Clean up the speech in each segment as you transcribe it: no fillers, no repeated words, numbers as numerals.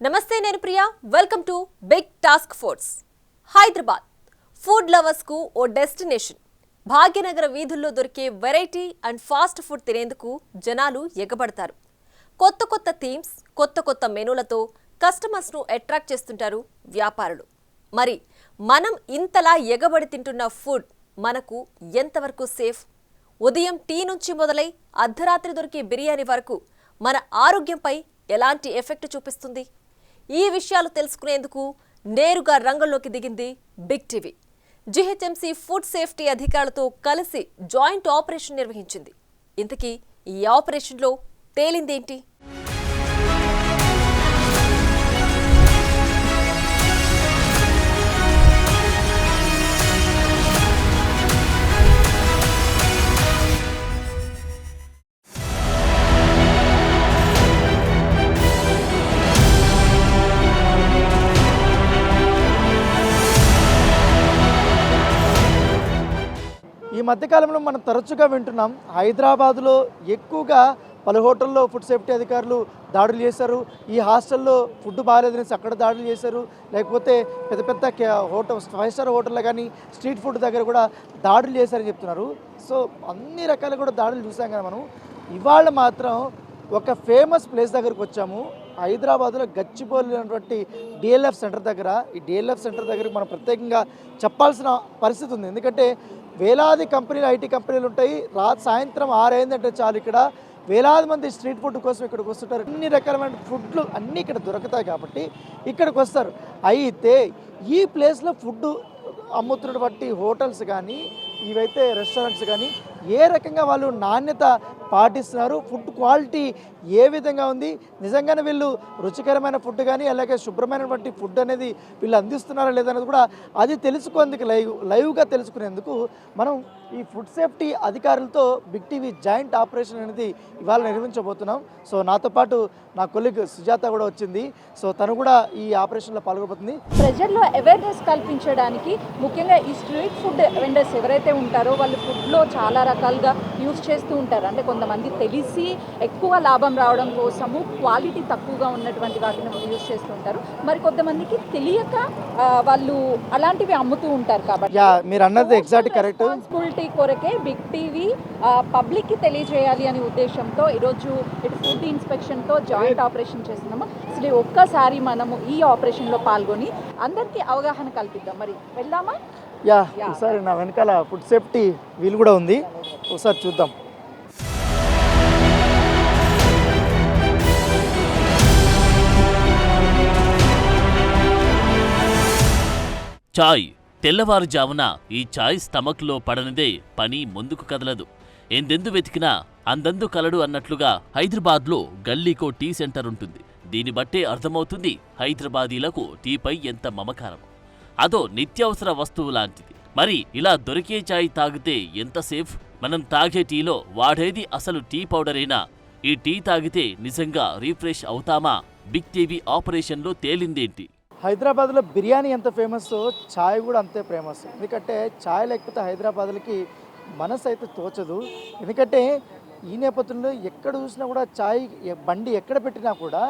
నమస్తే నేను Priya welcome to big task force. Hyderabad food lovers కు ఓ డెస్టినేషన్. భాగ్యనగర వీధుల్లో దొరికే వెరైటీ అండ్ ఫాస్ట్ ఫుడ్ తినేందుకు జనాలు ఎగబడతారు. కొత్త కొత్త థీమ్స్, కొత్త కొత్త మెనూలతో కస్టమర్స్ ను అట్రాక్ట్ చేస్తుంటారు వ్యాపారులు. మరి మనం ఇంతలా ఎగబడి తింటున్న ఫుడ్ మనకు ఎంతవరకు సేఫ్? ఉదయం టీ నుంచి మొదలై అర్ధరాత్రి దొరికే బిర్యానీ వరకు మన ఆరోగ్యంపై ఎలాంటి ఎఫెక్ట్ చూపిస్తుంది? ఈ విషయాలు తెలుసుకునేందుకు నేరుగా రంగంలోకి దిగింది big TV. GHMC food safety అధికారులతో కలిసి జాయింట్ ఆపరేషన్ నిర్వహించింది. ఇంతకీ ఈ ఆపరేషన్లో తేలిందేంటి? ఈ మధ్యకాలంలో మనం తరచుగా వింటున్నాం, హైదరాబాదులో ఎక్కువగా పలు హోటల్లో ఫుడ్ సేఫ్టీ అధికారులు దాడులు చేశారు. ఈ హాస్టల్లో ఫుడ్ బాగాలేదనేసి అక్కడ దాడులు చేశారు. లేకపోతే పెద్ద పెద్ద హోటల్ 5 స్టార్ హోటల్లో కానీ స్ట్రీట్ ఫుడ్ దగ్గర కూడా దాడులు చేశారని చెప్తున్నారు. సో అన్ని రకాల కూడా దాడులు చూసాం కదా మనం. ఇవాళ మాత్రం ఒక ఫేమస్ ప్లేస్ దగ్గరకు వచ్చాము. హైదరాబాద్లో గచ్చిబౌలి అనేటువంటి డిఎల్ఎఫ్ సెంటర్ దగ్గర. ఈ డిఎల్ఎఫ్ సెంటర్ దగ్గరికి మనం ప్రత్యేకంగా చెప్పాల్సిన పరిస్థితి ఉంది. ఎందుకంటే వేలాది కంపెనీలు, ఐటీ కంపెనీలు ఉంటాయి. సాయంత్రం 6 అయిందంటే చాలు ఇక్కడ వేలాది మంది స్ట్రీట్ ఫుడ్ కోసం ఇక్కడికి వస్తుంటారు. అన్ని రకాలమైన ఫుడ్లు అన్నీ ఇక్కడ దొరుకుతాయి కాబట్టి ఇక్కడికి వస్తారు. అయితే ఈ ప్లేస్లో ఫుడ్ అమ్ముతున్నటువంటి హోటల్స్ కానీ, ఇవైతే రెస్టారెంట్స్ కానీ ఏ రకంగా వాళ్ళు నాణ్యత పాటిస్తున్నారు, ఫుడ్ క్వాలిటీ ఏ విధంగా ఉంది, నిజంగానే వీళ్ళు రుచికరమైన ఫుడ్ కానీ అలాగే శుభ్రమైనటువంటి ఫుడ్ అనేది వీళ్ళు అందిస్తున్నారా లేదనేది కూడా అది తెలుసుకునేందుకు లైవ్గా తెలుసుకునేందుకు మనం ఈ ఫుడ్ సేఫ్టీ అధికారులతో బిగ్ టీవీ జాయింట్ ఆపరేషన్ అనేది ఇవాళ నిర్వహించబోతున్నాం. సో నాతో పాటు నా కొలీగ్ సుజాత కూడా వచ్చింది. సో తను కూడా ఈ ఆపరేషన్లో పాల్గొబోతుంది. ప్రజల్లో అవేర్నెస్ కల్పించడానికి ముఖ్యంగా ఈ స్ట్రీట్ ఫుడ్ వెండర్స్ ఎవరైతే ఉంటారో వాళ్ళు ఫుడ్లో చాలా రకాలుగా యూజ్ చేస్తూ ఉంటారు. అంటే కొంతమంది తెలిసి ఎక్కువ లాభం రావడం కోసము క్వాలిటీ తక్కువగా ఉన్నటువంటి వాటిని యూజ్ చేస్తూ ఉంటారు. మరి కొంతమందికి తెలియక వాళ్ళు అలాంటివి అమ్ముతూ ఉంటారు. కాబట్టి మీరు అన్నది ఎగ్జాక్ట్ కరెక్ట్. రెస్పాన్సిబిలిటీ కొరకే బిగ్ టీవీ పబ్లిక్కి తెలియజేయాలి అనే ఉద్దేశంతో ఈరోజు ఇటు ఫుడ్ ఇన్స్పెక్షన్తో జాయింట్ ఆపరేషన్ చేస్తున్నాము. అసలు ఒక్కసారి మనము ఈ ఆపరేషన్లో పాల్గొని అందరికీ అవగాహన కల్పిద్దాం. మరి వెళ్దామా? ఒకసారి నా వెనకాల ఫుడ్ సేఫ్టీ వీల్ కూడా ఉంది, ఒకసారి చూద్దాం. చాయ్ తెల్లవారుజామున ఈ చాయ్ స్టమక్లో పడనిదే పని ముందుకు కదలదు. ఎందెందు వెతికినా అందందు కలడు అన్నట్లుగా హైదరాబాద్లో గల్లీకో టీ సెంటర్ ఉంటుంది. దీన్ని బట్టే అర్థమవుతుంది హైదరాబాదీలకు టీపై ఎంత మమకారం. అదో నిత్యావసర వస్తువు లాంటిది. మరి ఇలా దొరికే చాయ్ తాగితే ఎంత సేఫ్? మనం తాగే టీలో వాడేది అసలు టీ పౌడరేనా? ఈ టీ తాగితే నిజంగా రీఫ్రెష్ అవుతామా? బిగ్ టీవీ ఆపరేషన్లో తేలిందేంటి? హైదరాబాద్లో బిర్యానీ ఎంత ఫేమస్, ఛాయ్ కూడా అంతే ఫేమస్. ఎందుకంటే ఛాయ్ లేకపోతే హైదరాబాద్లకి మనసు అయితే తోచదు. ఎందుకంటే ఈ నేపథ్యంలో ఎక్కడ చూసినా కూడా ఛాయ్ బండి ఎక్కడ పెట్టినా కూడా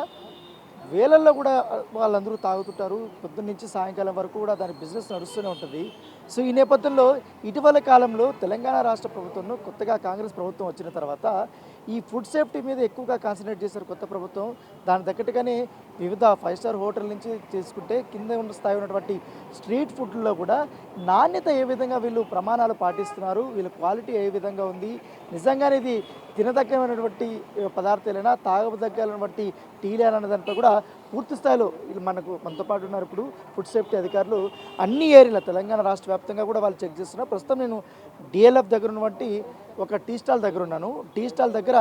వేలల్లో కూడా వాళ్ళందరూ తాగుతుంటారు. పొద్దున్న నుంచి సాయంకాలం వరకు కూడా దాని బిజినెస్ నడుస్తూనే ఉంటుంది. సో ఈ నేపథ్యంలో ఇటీవల కాలంలో తెలంగాణ రాష్ట్ర ప్రభుత్వంలో కొత్తగా కాంగ్రెస్ ప్రభుత్వం వచ్చిన తర్వాత ఈ ఫుడ్ సేఫ్టీ మీద ఎక్కువగా కాన్సన్ట్రేట్ చేశారు కొత్త ప్రభుత్వం. దాని తగ్గట్టుగానే వివిధ 5 స్టార్ హోటల్ నుంచి తీసుకుంటే కింద ఉన్న స్థాయి ఉన్నటువంటి స్ట్రీట్ ఫుడ్లో కూడా నాణ్యత ఏ విధంగా వీళ్ళు ప్రమాణాలు పాటిస్తున్నారు, వీళ్ళ క్వాలిటీ ఏ విధంగా ఉంది, నిజంగానే ఇది తినదగ్గమైనటువంటి పదార్థాలైనా తాగదగ్గమైనటువంటి టీలేనన్న దాంట్లో కూడా పూర్తి స్థాయిలో మనతో పాటు ఉన్నారు ఇప్పుడు ఫుడ్ సేఫ్టీ అధికారులు. అన్ని ఏరియాలో తెలంగాణ రాష్ట్ర వ్యాప్తంగా కూడా వాళ్ళు చెక్ చేస్తున్నారు. ప్రస్తుతం నేను డిఎల్ఎఫ్ దగ్గర ఉన్నటువంటి ఒక టీ స్టాల్ దగ్గర ఉన్నాను. టీ స్టాల్ దగ్గర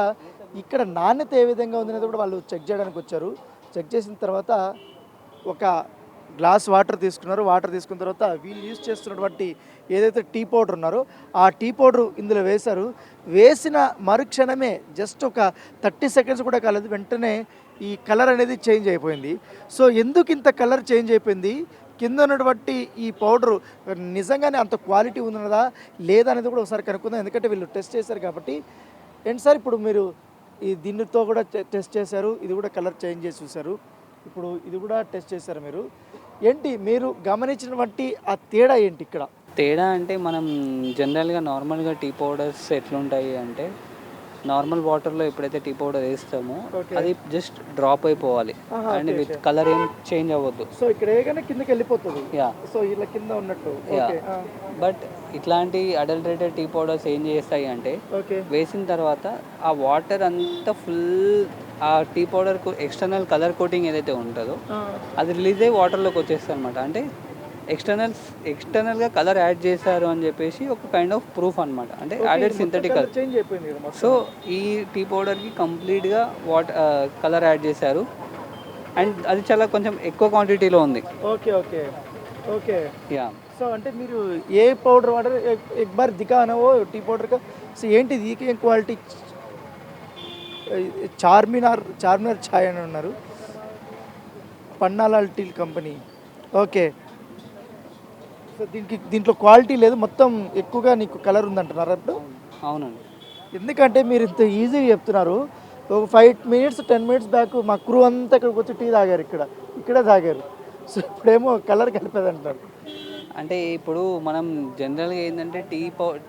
ఇక్కడ నాణ్యత ఏ విధంగా ఉందనేది కూడా వాళ్ళు చెక్ చేయడానికి వచ్చారు. చెక్ చేసిన తర్వాత ఒక గ్లాస్ వాటర్ తీసుకున్నారు. వాటర్ తీసుకున్న తర్వాత వీళ్ళు యూజ్ చేస్తున్నటువంటి ఏదైతే టీ పౌడర్ ఉన్నారో ఆ టీ పౌడర్ ఇందులో వేశారు. వేసిన మరుక్షణమే జస్ట్ ఒక 30 సెకండ్స్ కూడా కాలేదు, వెంటనే ఈ కలర్ అనేది చేంజ్ అయిపోయింది. సో ఎందుకు ఇంత కలర్ చేంజ్ అయిపోయింది, కింద ఉన్నటువంటి ఈ పౌడరు నిజంగానే అంత క్వాలిటీ ఉన్నదా లేదా అనేది కూడా ఒకసారి కనుక్కుందాం. ఎందుకంటే వీళ్ళు టెస్ట్ చేశారు కాబట్టి. ఏంటి సార్, ఇప్పుడు మీరు ఈ దీనితో కూడా టెస్ట్ చేశారు, ఇది కూడా కలర్ చేంజ్ చేసి చూశారు. ఇప్పుడు ఇది కూడా టెస్ట్ చేశారు మీరు. ఏంటి మీరు గమనించినటువంటి ఆ తేడా ఏంటి ఇక్కడ? తేడా అంటే మనం జనరల్గా నార్మల్గా టీ పౌడర్స్ ఎట్లుంటాయి అంటే నార్మల్ వాటర్లో ఎప్పుడైతే టీ పౌడర్ వేస్తామో Okay. అది జస్ట్ డ్రాప్ అయిపోవాలి ఆహా, and okay, with okay. Colour ఏం చేంజ్ అవ్వద్దు. సో ఇక్కడ ఏగానే కిందకి వెళ్ళిపోతుంది. యా సో ఇలా కింద ఉన్నట్టు. యా ఓకే బట్ ఇట్లాంటి అడల్టరేటెడ్ టీ పౌడర్స్ ఏం చేస్తాయి అంటే ఓకే వేసిన తర్వాత ఆ వాటర్ అంతా ఫుల్ ఆ టీ పౌడర్కు ఎక్స్టర్నల్ కలర్ కోటింగ్ ఏదైతే ఉంటుందో అది రిలీజ్ అయ్యి వాటర్లోకి వచ్చేస్తుంది అనమాట. అంటే ఎక్స్టర్నల్గా కలర్ యాడ్ చేశారు అని చెప్పేసి ఒక కైండ్ ఆఫ్ ప్రూఫ్ అనమాట. అంటే యాడెడ్ సింథటికల్. చేంజ్ అయిపోయింది కదా మొత్తం. సో ఈ టీ పౌడర్కి కంప్లీట్గా కలర్ యాడ్ చేశారు అండ్ అది చాలా కొంచెం ఎక్కువ క్వాంటిటీలో ఉంది. Okay okay okay. Yeah so అంటే మీరు ఏ పౌడర్ వాటర్ एक बार दिखाना वो टी पाउडर का. సో ఏంటి ఇది క్వాలిటీ? చార్మినార్ ఛాయ్ అని ఉన్నారు, Pannalal tea company. Okay. So దీంట్లో క్వాలిటీ లేదు, మొత్తం ఎక్కువగా నీకు కలర్ ఉందంటున్నారు అప్పుడు. అవునండి. ఎందుకంటే మీరు ఇంత ఈజీగా చెప్తున్నారు. ఒక 5 minutes 10 minutes బ్యాక్ మా క్రూ అంతా ఇక్కడికి వచ్చి టీ తాగారు, ఇక్కడే తాగారు. సో ఇప్పుడేమో కలర్ కలిపేది అంటారు. అంటే ఇప్పుడు మనం జనరల్గా ఏంటంటే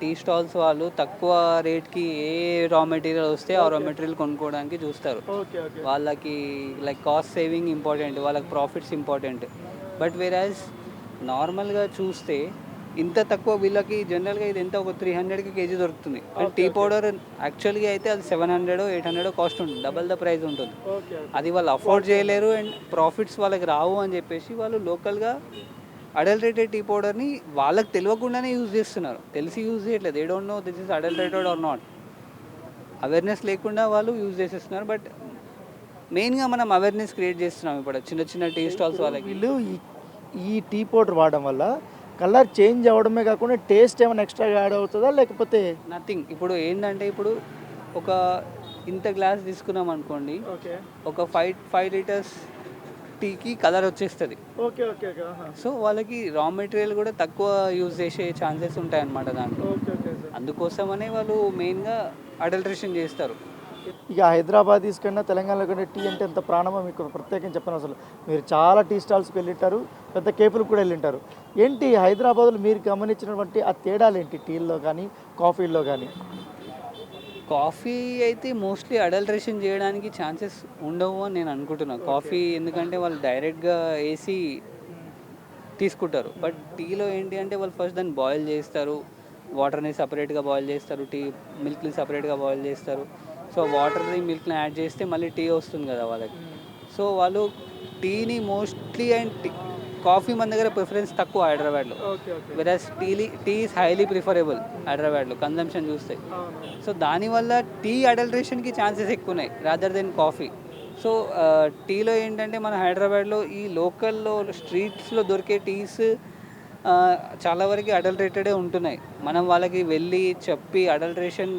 టీ స్టాల్స్ వాళ్ళు తక్కువ రేట్కి ఏ రా మెటీరియల్ వస్తే ఆ రా మెటీరియల్ కొనుక్కోవడానికి చూస్తారు. ఓకే ఓకే వాళ్ళకి లైక్ కాస్ట్ సేవింగ్ ఇంపార్టెంట్, వాళ్ళకి ప్రాఫిట్స్ ఇంపార్టెంట్. బట్ వేరాజ్ నార్మల్గా చూస్తే ఇంత తక్కువ వీళ్ళకి జనరల్గా ఇది ఎంత ఒక 300కి కేజీ దొరుకుతుంది. అండ్ టీ పౌడర్ యాక్చువల్గా అయితే అది 700 800 కాస్ట్ ఉంటుంది, డబల్ ద ప్రైస్ ఉంటుంది. ఓకే అది వాళ్ళు అఫోర్డ్ చేయలేరు అండ్ ప్రాఫిట్స్ వాళ్ళకి రావు అని చెప్పేసి వాళ్ళు లోకల్గా అడల్టరేటెడ్ టీ పౌడర్ని వాళ్ళకి తెలియకుండానే యూజ్ చేస్తున్నారు. తెలిసి యూజ్ చేయట్లేదు. They don't know this is adulterated or not. Awareness లేకుండా వాళ్ళు యూజ్ చేసేస్తున్నారు. బట్ మెయిన్గా మనం అవేర్నెస్ క్రియేట్ చేస్తున్నాం ఇప్పుడు చిన్న టీ స్టాల్స్ వాళ్ళకి. వీళ్ళు ఈ టీ పౌడర్ వాడడం వల్ల కలర్ చేంజ్ అవ్వడమే కాకుండా టేస్ట్ ఏమైనా ఎక్స్ట్రాగా యాడ్ అవుతుందా లేకపోతే? నథింగ్. ఇప్పుడు ఏంటంటే ఇప్పుడు ఒక ఇంత గ్లాస్ తీసుకున్నాం అనుకోండి, ఓకే ఒక 5 liters టీకి కలర్ వచ్చేస్తుంది. ఓకే ఓకే సో వాళ్ళకి రా మెటీరియల్ కూడా తక్కువ యూజ్ చేసే ఛాన్సెస్ ఉంటాయన్నమాట దాంట్లో. Okay okay sir. అందుకోసమనే వాళ్ళు మెయిన్గా అడల్టరేషన్ చేస్తారు. ఇక హైదరాబాద్ కన్నా తెలంగాణలో కన్నా టీ అంటే ఎంత ప్రాణమో మీకు ప్రత్యేకంగా చెప్పను. అసలు మీరు చాలా టీ స్టాల్స్కి వెళ్ళింటారు, పెద్ద కేపులకు కూడా వెళ్ళింటారు. ఏంటి హైదరాబాద్లో మీరు గమనించినటువంటి ఆ తేడాలు ఏంటి టీల్లో కానీ కాఫీల్లో కానీ? కాఫీ అయితే మోస్ట్లీ అడల్టరేషన్ చేయడానికి ఛాన్సెస్ ఉండవు అని నేను అనుకుంటున్నాను. కాఫీ ఎందుకంటే వాళ్ళు డైరెక్ట్గా వేసి తీసుకుంటారు. బట్ టీలో ఏంటి అంటే వాళ్ళు ఫస్ట్ దాన్ని బాయిల్ చేస్తారు, వాటర్ని సపరేట్గా బాయిల్ చేస్తారు, మిల్క్ని సపరేట్గా బాయిల్ చేస్తారు. సో వాటర్ని మిల్క్ని యాడ్ చేస్తే మళ్ళీ టీ వస్తుంది కదా వాళ్ళకి. సో వాళ్ళు టీని మోస్ట్లీ అండ్ కాఫీ మన దగ్గర ప్రిఫరెన్స్ తక్కువ హైదరాబాద్లో. వెరాస్ టీ ఈస్ హైలీ ప్రిఫరబుల్ హైదరాబాద్లో కన్జంప్షన్ చూస్తే. సో దానివల్ల టీ అడల్టరేషన్కి ఛాన్సెస్ ఎక్కువ ఉన్నాయి రాదర్ దెన్ కాఫీ. సో టీలో ఏంటంటే మన హైదరాబాద్లో ఈ లోకల్లో స్ట్రీట్స్లో దొరికే టీస్ చాలా వరకు అడల్టరేటెడే ఉంటున్నాయి. మనం వాళ్ళకి వెళ్ళి చెప్పి అడల్టరేషన్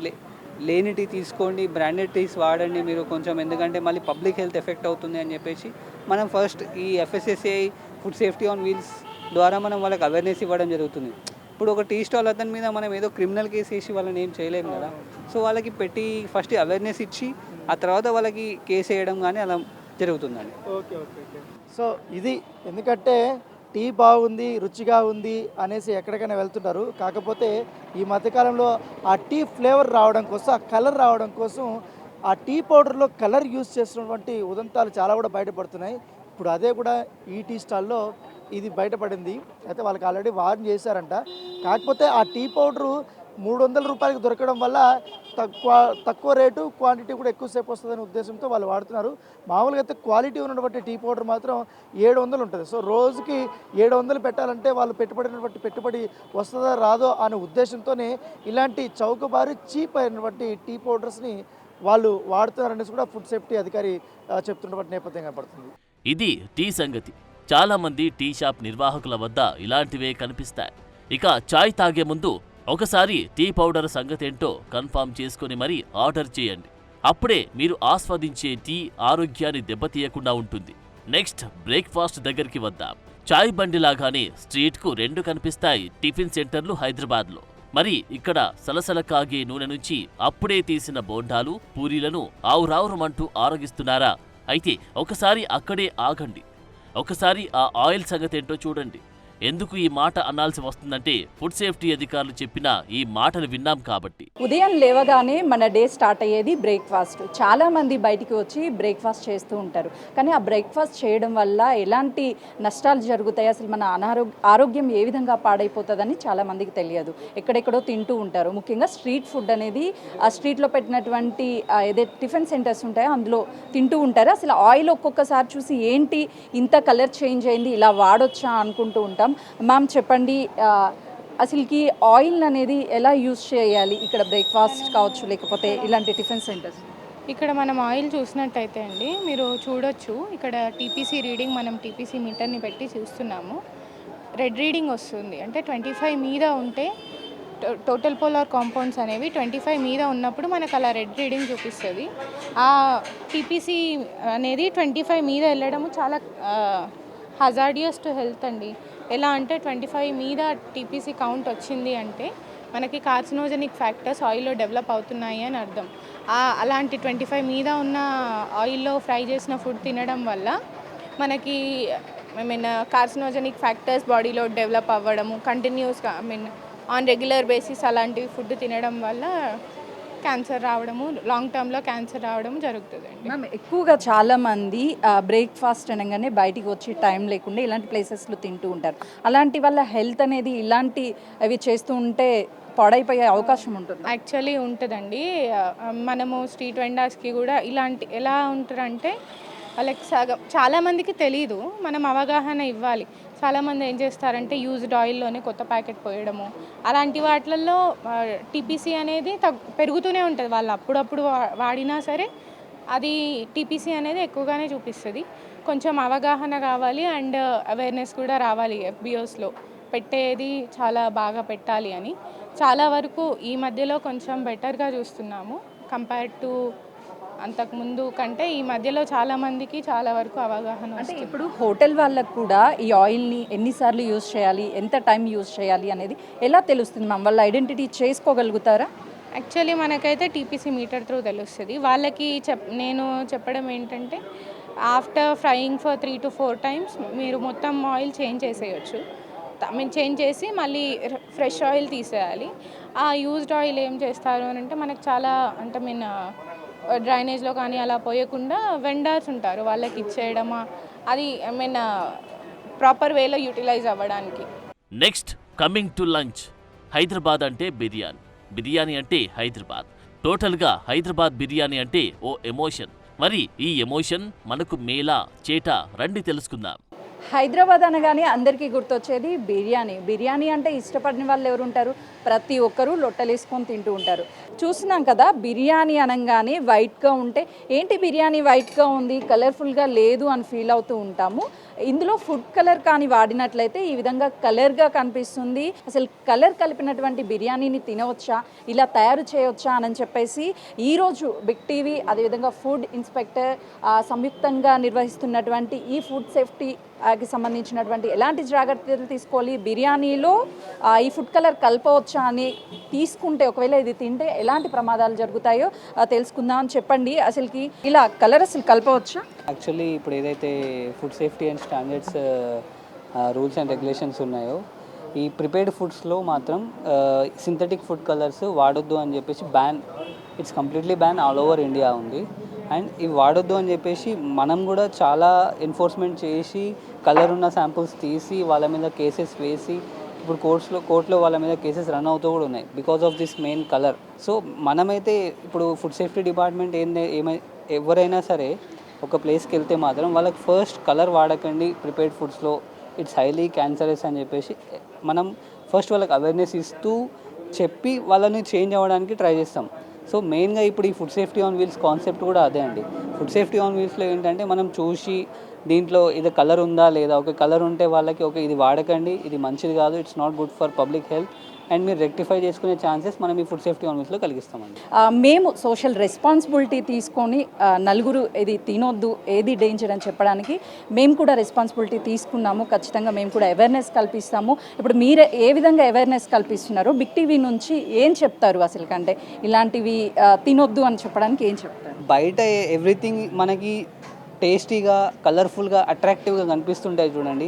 లేని టీ తీసుకోండి, బ్రాండెడ్ టీస్ వాడండి మీరు కొంచెం, ఎందుకంటే మళ్ళీ పబ్లిక్ హెల్త్ ఎఫెక్ట్ అవుతుంది అని చెప్పేసి మనం ఫస్ట్ ఈ FSSAI food safety on wheels ద్వారా మనం వాళ్ళకి అవేర్నెస్ ఇవ్వడం జరుగుతుంది. ఇప్పుడు ఒక టీ స్టాల్ అతని మీద మనం ఏదో క్రిమినల్ కేసు వేసి వాళ్ళని ఏం చేయలేము కదా. సో వాళ్ళకి పెట్టి ఫస్ట్ అవేర్నెస్ ఇచ్చి ఆ తర్వాత వాళ్ళకి కేసు వేయడం కానీ అలా జరుగుతుందండి. Okay okay okay. సో ఇది ఎందుకంటే టీ బాగుంది, రుచిగా ఉంది అనేసి ఎక్కడికైనా వెళ్తుంటారు. కాకపోతే ఈ మధ్యకాలంలో ఆ టీ ఫ్లేవర్ రావడం కోసం, ఆ కలర్ రావడం కోసం ఆ టీ పౌడర్లో కలర్ యూజ్ చేస్తున్నటువంటి ఉదంతాలు చాలా కూడా బయటపడుతున్నాయి. ఇప్పుడు అదే కూడా ఈ టీ స్టాల్లో ఇది బయటపడింది. అయితే వాళ్ళకి ఆల్రెడీ వార్న్ చేశారంట. కాకపోతే ఆ టీ పౌడరు 300 రూపాయలకి దొరకడం వల్ల తక్కువ రేటు, క్వాంటిటీ కూడా ఎక్కువసేపు వస్తుందనే ఉద్దేశంతో వాళ్ళు వాడుతున్నారు. మామూలుగా అయితే క్వాలిటీ ఉన్నటువంటి టీ పౌడర్ మాత్రం 700 ఉంటుంది. సో రోజుకి 700 పెట్టాలంటే వాళ్ళు పెట్టుబడి వస్తుందా రాదో అనే ఉద్దేశంతోనే ఇలాంటి చౌకబారు చీప్ అయినటువంటి టీ పౌడర్స్ని వాళ్ళు వాడుతున్నారనేసి కూడా ఫుడ్ సేఫ్టీ అధికారి చెప్తున్నటువంటి నేపథ్యం కనపడుతుంది. ఇది టీ సంగతి. చాలా మంది టీ షాప్ నిర్వాహకుల వద్ద ఇలాంటివే కనిపిస్తాయి. ఇక చాయ్ తాగే ముందు ఒకసారి టీ పౌడర్ సంగతేంటో కన్ఫర్మ్ చేసుకుని మరీ ఆర్డర్ చేయండి. అప్పుడే మీరు ఆస్వాదించే టీ ఆరోగ్యాన్ని దెబ్బతీయకుండా ఉంటుంది. నెక్స్ట్ బ్రేక్ఫాస్ట్ దగ్గరికి వద్దాం. చాయ్ బండిలాగానే స్ట్రీట్కు 2 కనిపిస్తాయి టిఫిన్ సెంటర్లు హైదరాబాద్లో. మరి ఇక్కడ సలసల కాగే నూనె నుంచి అప్పుడే తీసిన బోండాలు, పూరీలను ఆవురావురమంటూ ఆరగిస్తున్నారా? అయితే ఒకసారి అక్కడే ఆగండి. ఒకసారి ఆ ఆయిల్ సంగతేంటో చూడండి. ఎందుకు ఈ మాట అనాల్సి వస్తుందంటే ఫుడ్ సేఫ్టీ అధికారులు చెప్పిన ఈ మాటలు విన్నాం కాబట్టి. ఉదయం లేవగానే మన డే స్టార్ట్ అయ్యేది బ్రేక్ఫాస్ట్. చాలామంది బయటికి వచ్చి బ్రేక్ఫాస్ట్ చేస్తూ ఉంటారు. కానీ ఆ బ్రేక్ఫాస్ట్ చేయడం వల్ల ఎలాంటి నష్టాలు జరుగుతాయి, అసలు మన ఆరోగ్యం ఏ విధంగా పాడైపోతుందని చాలామందికి తెలియదు. ఎక్కడెక్కడో తింటూ ఉంటారు. ముఖ్యంగా స్ట్రీట్ ఫుడ్ అనేది ఆ స్ట్రీట్లో పెట్టినటువంటి ఏదైతే టిఫిన్ సెంటర్స్ ఉంటాయో అందులో తింటూ ఉంటారు. అసలు ఆయిల్ ఒక్కొక్కసారి చూసి ఏంటి ఇంత కలర్ చేంజ్ అయింది, ఇలా వాడొచ్చా అనుకుంటూ ఉంటాం. మ్యామ్ చెప్పండి, అసలుకి ఆయిల్ అనేది ఎలా యూజ్ చేయాలి ఇక్కడ బ్రేక్ఫాస్ట్ కావచ్చు లేకపోతే ఇలాంటి టిఫిన్ సెంటర్స్? ఇక్కడ మనం ఆయిల్ చూసినట్టయితే అండి మీరు చూడొచ్చు, ఇక్కడ టీపీసీ రీడింగ్ మనం టీపీసీ మీటర్ని పెట్టి చూస్తున్నాము. రెడ్ రీడింగ్ వస్తుంది, అంటే 25 మీద ఉంటే టోటల్ పోలార్ కాంపౌండ్స్ అనేవి 25 మీద ఉన్నప్పుడు మనకు అలా రెడ్ రీడింగ్ చూపిస్తుంది. ఆ టీపీసీ అనేది 25 మీద వెళ్ళడము చాలా హజార్డియస్ టు హెల్త్ అండి. ఎలా అంటే 25 మీద టీపీసీ కౌంట్ వచ్చింది అంటే మనకి కార్సినోజెనిక్ ఫ్యాక్టర్స్ ఆయిల్లో డెవలప్ అవుతున్నాయి అని అర్థం. అలాంటి 25 మీద ఉన్న ఆయిల్లో ఫ్రై చేసిన ఫుడ్ తినడం వల్ల మనకి కార్సినోజెనిక్ ఫ్యాక్టర్స్ బాడీలో డెవలప్ అవ్వడము, కంటిన్యూస్గా ఆన్ రెగ్యులర్ బేసిస్ అలాంటి ఫుడ్ తినడం వల్ల క్యాన్సర్ రావడము, లాంగ్ టర్మ్లో క్యాన్సర్ రావడం జరుగుతుందండి. మ్యామ్ ఎక్కువగా చాలామంది బ్రేక్ఫాస్ట్ అనగానే బయటికి వచ్చి టైం లేకుండా ఇలాంటి ప్లేసెస్లో తింటూ ఉంటారు. అలాంటి వాళ్ళ హెల్త్ అనేది ఇలాంటి అవి చేస్తూ ఉంటే పాడైపోయే అవకాశం ఉంటుంది. యాక్చువల్లీ ఉంటుందండి. మనము స్ట్రీట్ వెండర్స్కి కూడా ఇలాంటి ఎలా ఉంటారంటే వాళ్ళకి చాలామందికి తెలీదు, మనం అవగాహన ఇవ్వాలి. చాలామంది ఏం చేస్తారంటే యూజ్డ్ ఆయిల్లోనే కొత్త ప్యాకెట్ పోయడము, అలాంటి వాటిల్లో టీపీసీ అనేది పెరుగుతూనే ఉంటుంది. వాళ్ళు అప్పుడప్పుడు వాడినా సరే అది టీపీసీ అనేది ఎక్కువగానే చూపిస్తుంది. కొంచెం అవగాహన కావాలి అండ్ అవేర్నెస్ కూడా రావాలి. FBOస్లో పెట్టేది చాలా బాగా పెట్టాలి అని. చాలా వరకు ఈ మధ్యలో కొంచెం బెటర్గా చూస్తున్నాము కంపేర్ టు అంతకుముందు కంటే. ఈ మధ్యలో చాలామందికి చాలా వరకు అవగాహన అంటే వస్తుంది. ఇప్పుడు హోటల్ వాళ్ళకు కూడా ఈ ఆయిల్ని ఎన్నిసార్లు యూజ్ చేయాలి, ఎంత టైం యూజ్ చేయాలి అనేది ఎలా తెలుస్తుంది మ్యామ్? వాళ్ళు ఐడెంటిటీ చేసుకోగలుగుతారా? యాక్చువల్లీ మనకైతే టీపీసీ మీటర్ త్రూ తెలుస్తుంది. వాళ్ళకి నేను చెప్పడం ఏంటంటే after frying for 3 to 4 times మీరు మొత్తం ఆయిల్ చేంజ్ చేసేయచ్చు. చేంజ్ చేసి మళ్ళీ ఫ్రెష్ ఆయిల్ తీసేయాలి. ఆ యూజ్డ్ ఆయిల్ ఏం చేస్తారు అని అంటే మనకు చాలా అంటే డ్రైనేజ్లో కానీ అలా పోయకుండా వెండర్స్ ఉంటారు, వాళ్ళకి ఇచ్చేయడమా అది ప్రాపర్ వేలో యూటిలైజ్ అవ్వడానికి. Next coming to lunch. Hyderabad అంటే బిర్యానీ, బిర్యానీ అంటే హైదరాబాద్. టోటల్గా హైదరాబాద్ బిర్యానీ అంటే ఓ ఎమోషన్. మరి ఈ ఎమోషన్ మనకు మేలా చేటా రండి తెలుసుకుందాం. హైదరాబాద్ అనగానే అందరికీ గుర్తొచ్చేది బిర్యానీ. బిర్యానీ అంటే ఇష్టపడిన వాళ్ళు ఎవరు ఉంటారు? ప్రతి ఒక్కరూ లొట్టలేసుకొని తింటూ ఉంటారు. చూస్తున్నాం కదా, బిర్యానీ అనగానే వైట్గా ఉంటే ఏంటి బిర్యానీ వైట్గా ఉంది, కలర్ఫుల్గా లేదు అని ఫీల్ అవుతూ ఉంటాము. ఇందులో ఫుడ్ కలర్ కానీ వాడినట్లయితే ఈ విధంగా కలర్గా కనిపిస్తుంది. అసలు కలర్ కలిపినటువంటి బిర్యానీని తినవచ్చా, ఇలా తయారు చేయవచ్చా అని చెప్పేసి ఈరోజు బిగ్ టీవీ అదేవిధంగా ఫుడ్ ఇన్స్పెక్టర్ సంయుక్తంగా నిర్వహిస్తున్నటువంటి ఈ ఫుడ్ సేఫ్టీకి సంబంధించినటువంటి ఎలాంటి జాగ్రత్తలు తీసుకోవాలి, బిర్యానీలో ఈ ఫుడ్ కలర్ కలపవచ్చా అని తీసుకుంటే ఒకవేళ ఇది తింటే ఎలాంటి ప్రమాదాలు జరుగుతాయో తెలుసుకుందాం అని చెప్పండి. అసలుకి ఇలా కలర్ అసలు కలపవచ్చా? యాక్చువల్లీ ఇప్పుడు ఏదైతే food safety and standards rules and regulations ఉన్నాయో ఈ ప్రిపేర్డ్ ఫుడ్స్లో మాత్రం సింథటిక్ ఫుడ్ కలర్స్ వాడొద్దు అని చెప్పేసి ban, it's completely ban all over India ఉంది. అండ్ ఇవి వాడొద్దు అని చెప్పేసి మనం కూడా చాలా ఎన్ఫోర్స్మెంట్ చేసి కలర్ ఉన్న శాంపుల్స్ తీసి వాళ్ళ మీద కేసెస్ వేసి ఇప్పుడు కోర్టులో వాళ్ళ మీద కేసెస్ రన్ అవుతూ కూడా ఉన్నాయి because of this main colour. So మనమైతే ఇప్పుడు ఫుడ్ సేఫ్టీ డిపార్ట్మెంట్ ఎవరైనా సరే ఒక ప్లేస్కి వెళ్తే మాత్రం వాళ్ళకి ఫస్ట్ కలర్ వాడకండి ప్రిపేర్డ్ ఫుడ్స్లో, ఇట్స్ హైలీ క్యాన్సరస్ అని చెప్పేసి మనం ఫస్ట్ వాళ్ళకి అవేర్నెస్ ఇస్తూ చెప్పి వాళ్ళని చేంజ్ అవ్వడానికి ట్రై చేస్తాం. సో మెయిన్గా ఇప్పుడు ఈ food safety on wheels concept కూడా అదే అండి. ఫుడ్ సేఫ్టీ ఆన్ వీల్స్లో ఏంటంటే మనం చూసి దీంట్లో ఇది కలర్ ఉందా లేదా, ఒక కలర్ ఉంటే వాళ్ళకి ఇది వాడకండి, ఇది మంచిది కాదు, it's not good for public health and మీరు రెక్టిఫై చేసుకునే ఛాన్సెస్ మనం ఈ ఫుడ్ సేఫ్టీ ఆన్ వీల్స్లో కలిగిస్తామండి. మేము సోషల్ రెస్పాన్సిబిలిటీ తీసుకొని నలుగురు ఇది తినొద్దు, ఏది డేంజర్ అని చెప్పడానికి మేము కూడా రెస్పాన్సిబిలిటీ తీసుకున్నాము. ఖచ్చితంగా మేము కూడా అవేర్నెస్ కల్పిస్తాము. ఇప్పుడు మీరు ఏ విధంగా అవేర్నెస్ కల్పిస్తున్నారు? బిగ్ టీవీ నుంచి ఏం చెప్తారు అసలు కంటే ఇలాంటివి తినొద్దు అని చెప్పడానికి ఏం చెప్తారు? బయట ఎవ్రీథింగ్ మనకి టేస్టీగా కలర్ఫుల్గా అట్రాక్టివ్గా కనిపిస్తుంటాయి చూడండి,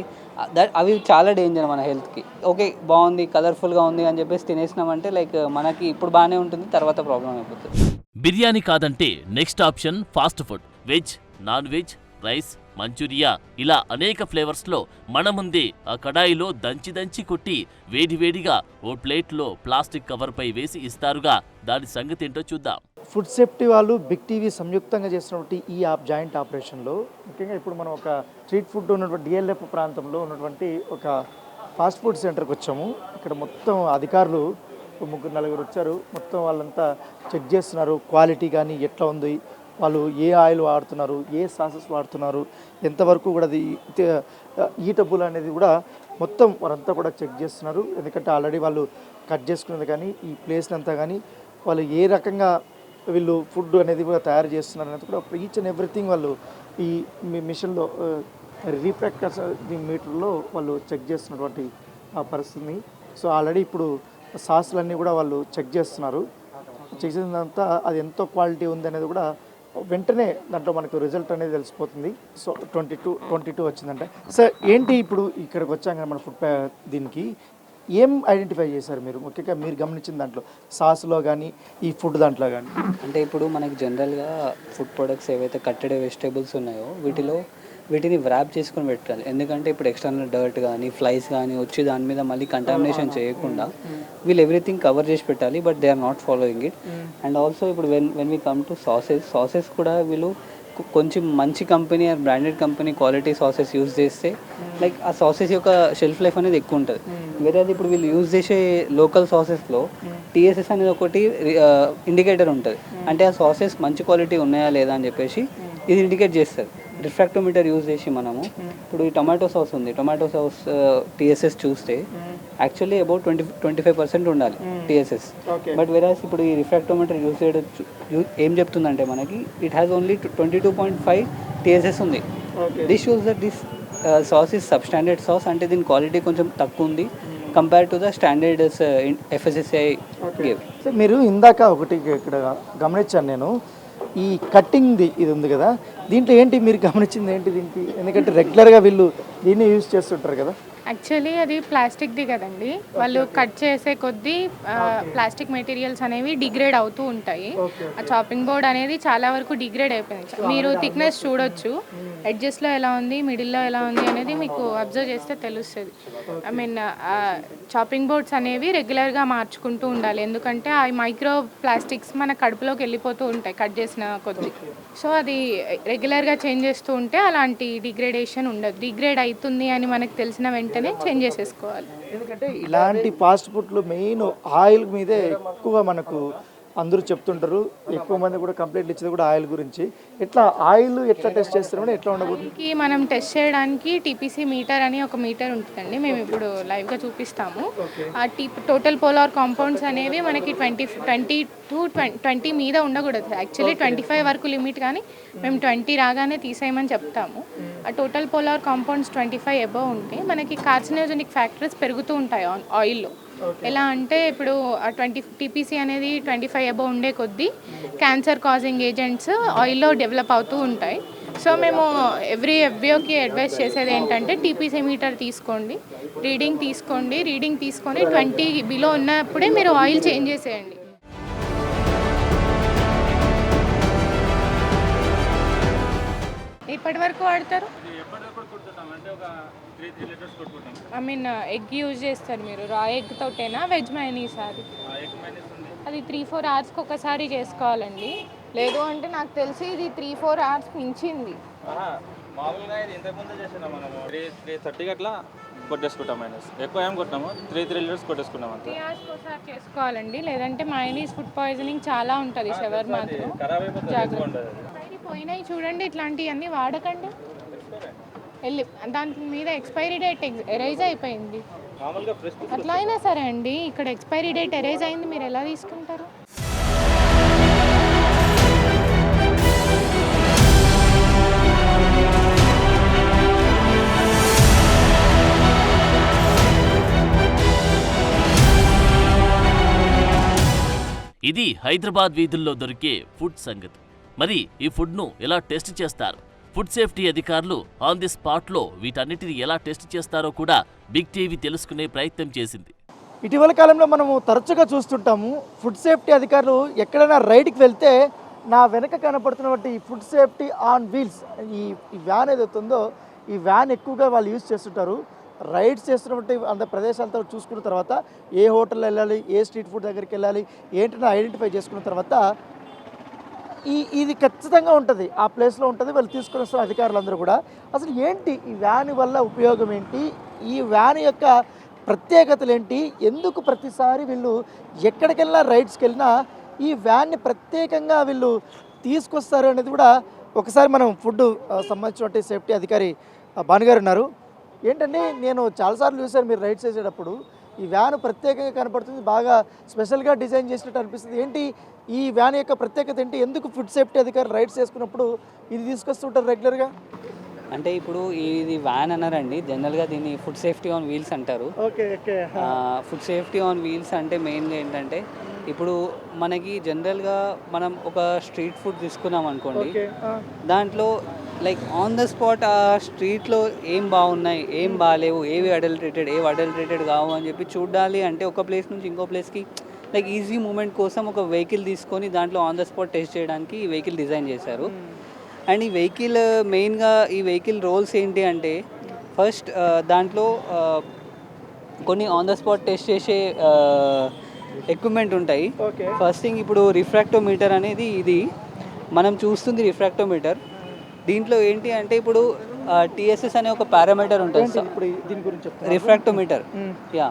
అవి చాలా డేంజర్ మన హెల్త్కి. ఓకే బాగుంది కలర్ఫుల్గా ఉంది అని చెప్పేసి తినేసినామంటే లైక్ మనకి ఇప్పుడు బాగానే ఉంటుంది, తర్వాత ప్రాబ్లం అయిపోతుంది. బిర్యానీ కాదంటే next option fast food. Veg, non veg, rice, manchuria ఇలా అనేక ఫ్లేవర్స్లో మన ముందే ఆ కడాయిలో దంచి దంచి కొట్టి వేడివేడిగా ఓ ప్లేట్లో ప్లాస్టిక్ కవర్పై వేసి ఇస్తారుగా. దాని సంగతి ఏంటో చూద్దాం. ఫుడ్ సేఫ్టీ వాళ్ళు బిగ్ టీవీ సంయుక్తంగా చేసినటువంటి ఈ జాయింట్ ఆపరేషన్లో ముఖ్యంగా ఇప్పుడు మనం ఒక స్ట్రీట్ ఫుడ్ ఉన్నటువంటి డిఎల్ఎఫ్ ప్రాంతంలో ఉన్నటువంటి ఒక ఫాస్ట్ ఫుడ్ సెంటర్కి వచ్చాము. ఇక్కడ మొత్తం అధికారులు 3-4 వచ్చారు. మొత్తం వాళ్ళంతా చెక్ చేస్తున్నారు, క్వాలిటీ కానీ ఎట్లా ఉంది, వాళ్ళు ఏ ఆయిల్ వాడుతున్నారు, ఏ సాసెస్ వాడుతున్నారు, ఎంతవరకు కూడా అది ఈటబుల్ అనేది కూడా మొత్తం వారంతా కూడా చెక్ చేస్తున్నారు. ఎందుకంటే ఆల్రెడీ వాళ్ళు కట్ చేసుకున్నది కానీ ఈ ప్లేస్ని అంతా కానీ వాళ్ళు ఏ రకంగా వీళ్ళు ఫుడ్ అనేది కూడా తయారు చేస్తున్నారు అనేది కూడా ఈచ్ అండ్ ఎవ్రీథింగ్ వాళ్ళు ఈ మిషన్లో రీఫ్రాక్టర్స్ మీటర్లో వాళ్ళు చెక్ చేస్తున్నటువంటి పరిస్థితిని. సో ఆల్రెడీ ఇప్పుడు సాసులన్నీ కూడా వాళ్ళు చెక్ చేస్తున్నారు. చెక్ చేసినంత అది ఎంతో క్వాలిటీ ఉంది అనేది కూడా వెంటనే దాంట్లో మనకు రిజల్ట్ అనేది తెలిసిపోతుంది. సో 22 వచ్చిందంటే సార్ ఏంటి ఇప్పుడు ఇక్కడికి వచ్చాం కదా మన ఫుడ్ దీనికి ఏం ఐడెంటిఫై చేశారు మీరు, ముఖ్యంగా మీరు గమనించిన దాంట్లో సాస్లో కానీ ఈ ఫుడ్ దాంట్లో కానీ? అంటే ఇప్పుడు మనకి జనరల్గా ఫుడ్ ప్రొడక్ట్స్ ఏవైతే కట్టెడ్ వెజిటేబుల్స్ ఉన్నాయో వీటిని వ్రాప్ చేసుకొని పెట్టాలి. ఎందుకంటే ఇప్పుడు ఎక్స్టర్నల్ డర్ట్ కానీ ఫ్లైస్ కానీ వచ్చి దాని మీద మళ్ళీ కంటామినేషన్ చేయకుండా వీళ్ళు ఎవ్రీథింగ్ కవర్ చేసి పెట్టాలి. But they are not following it. And also ఇప్పుడు when we come to sauces కూడా వీళ్ళు కొంచెం మంచి company or branded company quality sauces use చేస్తే లైక్ ఆ సాసెస్ యొక్క షెల్ఫ్ లైఫ్ అనేది ఎక్కువ ఉంటుంది. వేరే ఇప్పుడు వీళ్ళు యూజ్ చేసే లోకల్ సాసెస్లో TSS అనేది ఒకటి ఇండికేటర్ ఉంటుంది. అంటే ఆ సాసెస్ మంచి క్వాలిటీ ఉన్నాయా లేదా అని చెప్పేసి ఇది ఇండికేట్ చేస్తుంది. రిఫ్రాక్టోమీటర్ యూజ్ చేసి మనము ఇప్పుడు ఈ టొమాటో సాస్ ఉంది, టొమాటో సాస్ TSS చూస్తే యాక్చువల్లీ అబౌట్ 25% ఉండాలి TSS. బట్ వెరాస్ ఇప్పుడు ఈ రిఫ్రాక్టోమీటర్ యూజ్ చేయడం ఏం చెప్తుందంటే మనకి ఇట్ హ్యాస్ ఓన్లీ 22.5 TSS ఉంది. This shows that this sauce is substandard sauce, అంటే దీని క్వాలిటీ కొంచెం తక్కువ ఉంది compare to the standard FSSAI gave. మీరు ఇందాక ఒకటి ఇక్కడ గమనించాను నేను, ఈ కట్టింగ్ది ఇది ఉంది కదా, దీంట్లో ఏంటి మీరు గమనించింది ఏంటి దీనికి? ఎందుకంటే రెగ్యులర్గా వీళ్ళు దీన్ని యూజ్ చేస్తుంటారు కదా. యాక్చువల్లీ అది ప్లాస్టిక్ది కదండి, వాళ్ళు కట్ చేసే కొద్దీ ప్లాస్టిక్ మెటీరియల్స్ అనేవి డిగ్రేడ్ అవుతూ ఉంటాయి. ఆ చాపింగ్ బోర్డ్ అనేది చాలా వరకు డిగ్రేడ్ అయిపోయింది. మీరు థిక్నెస్ చూడొచ్చు, ఎడ్జెస్లో ఎలా ఉంది, మిడిల్లో ఎలా ఉంది అనేది మీకు అబ్జర్వ్ చేస్తే తెలుస్తుంది. ఐ మీన్ చాపింగ్ బోర్డ్స్ అనేవి రెగ్యులర్గా మార్చుకుంటూ ఉండాలి, ఎందుకంటే ఆ మైక్రో ప్లాస్టిక్స్ మన కడుపులోకి వెళ్ళిపోతూ ఉంటాయి కట్ చేసిన కొద్దీ. సో అది రెగ్యులర్గా చేంజ్ చేస్తూ ఉంటే అలాంటి డిగ్రేడేషన్ ఉండదు. డిగ్రేడ్ అవుతుంది అని మనకు తెలిసిన వెంటనే చేంజ్ చేసేసుకోవాలి. ఎందుకంటే ఇలాంటి ఫాస్ట్ ఫుడ్లు మెయిన్ ఆయిల్ మీదే ఎక్కువ మనకు అందరూ చెప్తుంటారు. ఎక్కువ మంది కూడా కంప్లైంట్లు ఇచ్చేది కూడా ఆయిల్ గురించి. ఎట్లా ఆయిల్ ఎట్లా టెస్ట్ చేస్తారని ఎట్లా ఉండబోతుంది? మనం టెస్ట్ చేయడానికి TPC మీటర్ అని ఒక మీటర్ ఉంటుందండి, మేము ఇప్పుడు లైవ్గా చూపిస్తాము. ఆ టోటల్ పోలార్ కాంపౌండ్స్ అనేవి మనకి 20 మీద ఉండకూడదు. యాక్చువల్లీ 25 వరకు లిమిట్, కానీ మేము 20 రాగానే తీసేయమని చెప్తాము. ఆ టోటల్ పోలార్ కాంపౌండ్స్ 25 అబవ్ ఉంటే మనకి కార్సినోజెనిక్ ఫ్యాక్టర్స్ పెరుగుతూ ఉంటాయి ఆయిల్లో. ఎలా అంటే ఇప్పుడు 20 TPC అనేది 25 అబవ్ ఉండే కొద్దీ క్యాన్సర్ కాజింగ్ ఏజెంట్స్ ఆయిల్లో డెవలప్ అవుతూ ఉంటాయి. సో మేము ఎవ్రీ FBOకి అడ్వైస్ చేసేది ఏంటంటే TPC మీటర్ తీసుకోండి, రీడింగ్ తీసుకొని 20 బిలో ఉన్నప్పుడే మీరు ఆయిల్ చేంజ్ చేసేయండి. ఎప్పటి వరకు వాడతారు? ఐ మీన్ ఎగ్ యూజ్ చేస్తారు మీరు, రా ఎగ్ తోటేనా, వెజ్ మైనీస్? అది 3-4 అవర్స్కి ఒకసారి చేసుకోవాలండి. లేదు అంటే నాకు తెలిసి ఇది 3-4 అవర్స్ మించింది. మామూలుగా ఇది ఇంతకుముందు చేసినా మనము 3:30 అట్లా కొట్టేసుకుంటాం. మైనస్ ఎక్కువ ఏం కొట్టాము, 3 లీటర్స్ కొట్టేసుకున్నాం. 3 అవర్స్కి ఒకసారి చేసుకోవాలండి, లేదంటే మైనీస్ ఫుడ్ పాయిజనింగ్ చాలా ఉంటుంది. షవర్ మాత్రం పోయినాయి చూడండి, ఇట్లాంటివన్నీ వాడకండి. దాని మీద ఎక్స్పైరీ డేట్ ఎరేజ్ అయిపోయింది. అట్లా అయినా సరే అండి, ఇక్కడ ఎక్స్పైరీ డేట్ ఎరేజ్ అయింది, మీరు ఎలా తీసుకుంటారు? ఇది హైదరాబాద్ వీధుల్లో దొరికే ఫుడ్ సంగతి. మరి ఈ ఫుడ్ను ఎలా టెస్ట్ చేస్తారు? ఫుడ్ సేఫ్టీ అధికారులు ఆన్ ది స్పాట్లో వీటన్నిటిని ఎలా టెస్ట్ చేస్తారో కూడా బిగ్ టీవీ తెలుసుకునే ప్రయత్నం చేసింది. ఇటీవల కాలంలో మనము తరచుగా చూస్తుంటాము, ఫుడ్ సేఫ్టీ అధికారులు ఎక్కడైనా రైడ్కి వెళ్తే నా వెనక కనపడుతున్నటువంటి ఈ ఫుడ్ సేఫ్టీ ఆన్ వీల్స్ ఈ వ్యాన్ ఏదైతే ఉందో ఈ వ్యాన్ ఎక్కువగా వాళ్ళు యూజ్ చేస్తుంటారు. రైడ్స్ చేస్తున్నటువంటి అంత ప్రదేశాలతో చూసుకున్న తర్వాత ఏ హోటల్లో వెళ్ళాలి, ఏ స్ట్రీట్ ఫుడ్ దగ్గరికి వెళ్ళాలి ఏంటని ఐడెంటిఫై చేసుకున్న తర్వాత ఇది ఖచ్చితంగా ఉంటుంది, ఆ ప్లేస్లో ఉంటుంది. వాళ్ళు తీసుకుని వస్తున్న అధికారులందరూ కూడా అసలు ఏంటి ఈ వ్యాన్ వల్ల ఉపయోగం ఏంటి, ఈ వ్యాన్ యొక్క ప్రత్యేకతలు ఏంటి, ఎందుకు ప్రతిసారి వీళ్ళు ఎక్కడికెళ్ళినా రైడ్స్కి వెళ్ళినా ఈ వ్యాన్ని ప్రత్యేకంగా వీళ్ళు తీసుకొస్తారు అనేది కూడా ఒకసారి మనం ఫుడ్ సంబంధించిన సేఫ్టీ అధికారి భానుగారు ఉన్నారు. ఏంటంటే నేను చాలాసార్లు చూశాను మీరు రైడ్స్ చేసేటప్పుడు ఈ వ్యాన్ ప్రత్యేకంగా కనపడుతుంది, బాగా స్పెషల్గా డిజైన్ చేసినట్టు అనిపిస్తుంది. ఏంటి ఈ వ్యాన్ యొక్క ప్రత్యేకత ఏంటి, ఎందుకు ఫుడ్ సేఫ్టీ అధికారి రైడ్స్ చేసుకున్నప్పుడు ఇది తీసుకొస్తుంటారు రెగ్యులర్గా? అంటే ఇప్పుడు ఇది వ్యాన్ అన్నారండి, జనరల్గా దీన్ని ఫుడ్ సేఫ్టీ ఆన్ వీల్స్ అంటారు. Okay okay. Food safety on wheels అంటే మెయిన్గా ఏంటంటే ఇప్పుడు మనకి జనరల్గా మనం ఒక స్ట్రీట్ ఫుడ్ తీసుకున్నాం అనుకోండి, దాంట్లో లైక్ ఆన్ ద స్పాట్ ఆ స్ట్రీట్లో ఏం బాగున్నాయి ఏం బాగాలేవు, ఏవి అడల్టరేటెడ్ కావు అని చెప్పి చూడాలి అంటే ఒక ప్లేస్ నుంచి ఇంకో ప్లేస్కి లైక్ ఈజీ మూమెంట్ కోసం ఒక వెహికల్ తీసుకొని దాంట్లో ఆన్ ద స్పాట్ టెస్ట్ చేయడానికి ఈ వెహికల్ డిజైన్ చేశారు. అండ్ ఈ వెహికల్ మెయిన్గా ఈ వెహికల్ రోల్స్ ఏంటి అంటే ఫస్ట్ దాంట్లో కొన్ని ఆన్ ద స్పాట్ టెస్ట్ చేసే ఎక్విప్మెంట్ ఉంటాయి. ఫస్ట్ థింగ్ ఇప్పుడు రిఫ్రాక్టోమీటర్ అనేది ఇది మనం చూస్తుంది రిఫ్రాక్టోమీటర్. దీంట్లో ఏంటి అంటే ఇప్పుడు టిఎస్ఎస్ అనే ఒక పారామీటర్ ఉంటుంది, రిఫ్రాక్టోమీటర్. యా,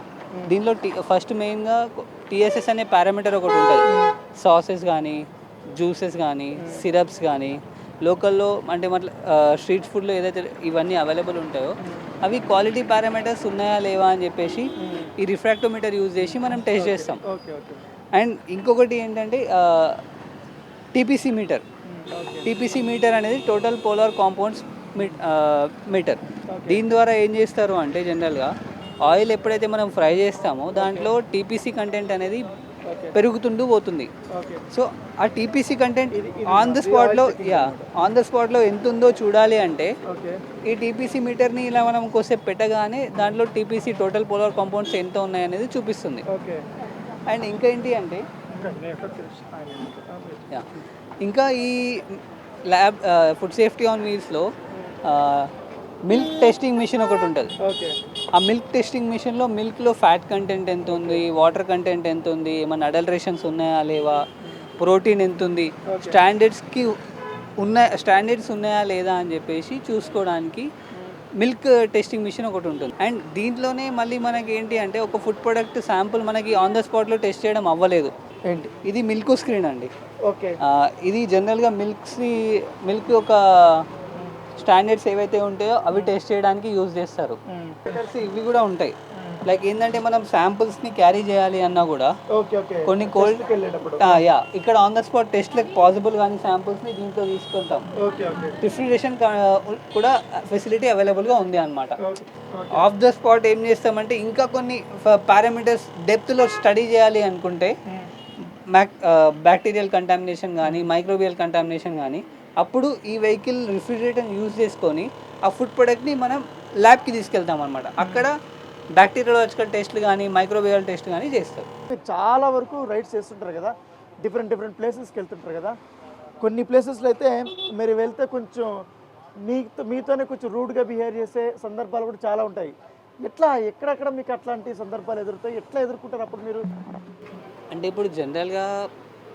దీంట్లో ఫస్ట్ మెయిన్గా టిఎస్ఎస్ అనే పారామీటర్ ఒకటి ఉంటుంది. సాసెస్ కానీ జ్యూసెస్ కానీ సిరప్స్ కానీ లోకల్లో అంటే స్ట్రీట్ ఫుడ్లో ఏదైతే ఇవన్నీ అవైలబుల్ ఉంటాయో అవి క్వాలిటీ పారామీటర్స్ ఉన్నాయా లేవా అని చెప్పేసి ఈ రిఫ్రాక్టోమీటర్ యూజ్ చేసి మనం టెస్ట్ చేస్తాం. అండ్ ఇంకొకటి ఏంటంటే టీపీసీ మీటర్. టీపీసీ మీటర్ అనేది టోటల్ పోలార్ కాంపౌండ్స్ మీటర్. దీని ద్వారా ఏం చేస్తారు అంటే జనరల్గా ఆయిల్ ఎప్పుడైతే మనం ఫ్రై చేస్తామో దాంట్లో టీపీసీ కంటెంట్ అనేది పెరుగుతుంటూ పోతుంది. సో ఆ టీపీసీ కంటెంట్ ఆన్ ద స్పాట్లో ఎంత ఉందో చూడాలి అంటే ఈ టీపీసీ మీటర్ని ఇలా మనం కొద్దిసేపు పెట్టగానే దాంట్లో టీపీసీ టోటల్ పోలార్ కాంపౌండ్స్ ఎంత ఉన్నాయనేది చూపిస్తుంది. అండ్ ఇంకా ఏంటి అంటే ఇంకా ఈ ల్యాబ్ ఫుడ్ సేఫ్టీ ఆన్ వీల్స్లో మిల్క్ టెస్టింగ్ మిషన్ ఒకటి ఉంటుంది. ఆ మిల్క్ టెస్టింగ్ మిషన్లో మిల్క్లో ఫ్యాట్ కంటెంట్ ఎంత ఉంది, వాటర్ కంటెంట్ ఎంత ఉంది, ఏమైనా అడల్టరేషన్స్ ఉన్నాయా లేవా, ప్రోటీన్ ఎంత ఉంది, స్టాండర్డ్స్ ఉన్నాయా లేదా అని చెప్పేసి చూసుకోవడానికి మిల్క్ టెస్టింగ్ మిషన్ ఒకటి ఉంటుంది. అండ్ దీంట్లోనే మళ్ళీ మనకి ఏంటి అంటే ఒక ఫుడ్ ప్రొడక్ట్ శాంపుల్ మనకి ఆన్ ద స్పాట్లో టెస్ట్ చేయడం అవ్వలేదు. ఏంటి ఇది మిల్క్ స్క్రీన్ అండి. ఇది జనరల్గా మిల్క్ యొక్క స్టాండర్డ్స్ ఏవైతే ఉంటాయో అవి టెస్ట్ చేయడానికి యూజ్ చేస్తారు. ఇవి కూడా ఉంటాయి. లైక్ ఏంటంటే మనం శాంపుల్స్ని క్యారీ చేయాలి అన్నా కూడా కొన్ని కోల్డ్ ఇక్కడ on the spot test like possible కానీ శాంపుల్స్ని దీంట్లో తీసుకుంటాం. రిఫ్రిజరేషన్ కూడా ఫెసిలిటీ అవైలబుల్గా ఉంది అనమాట. ఆఫ్ ద స్పాట్ ఏం చేస్తామంటే ఇంకా కొన్ని పారామీటర్స్ డెప్త్లో స్టడీ చేయాలి అనుకుంటే బ్యాక్టీరియల్ కంటామినేషన్ కానీ మైక్రోబియల్ కంటామినేషన్ కానీ అప్పుడు ఈ వెహికల్ రిఫ్రిజిరేటర్ని యూజ్ చేసుకొని ఆ ఫుడ్ ప్రొడక్ట్ని మనం ల్యాబ్కి తీసుకెళ్తాం అనమాట. అక్కడ బ్యాక్టీరియాలజికల్ టెస్ట్లు కానీ మైక్రోబియల్ టెస్ట్ కానీ చేస్తారు. చాలా వరకు రైడ్స్ చేస్తుంటారు కదా, డిఫరెంట్ ప్లేసెస్కి వెళ్తుంటారు కదా. కొన్ని ప్లేసెస్లో అయితే మీరు వెళ్తే కొంచెం మీతోనే కొంచెం రూడ్గా బిహేవ్ చేసే సందర్భాలు కూడా చాలా ఉంటాయి. ఎక్కడెక్కడ మీకు అట్లాంటి సందర్భాలు ఎదురుతాయి, ఎట్లా ఎదుర్కొంటారు అప్పుడు మీరు? అంటే ఇప్పుడు జనరల్గా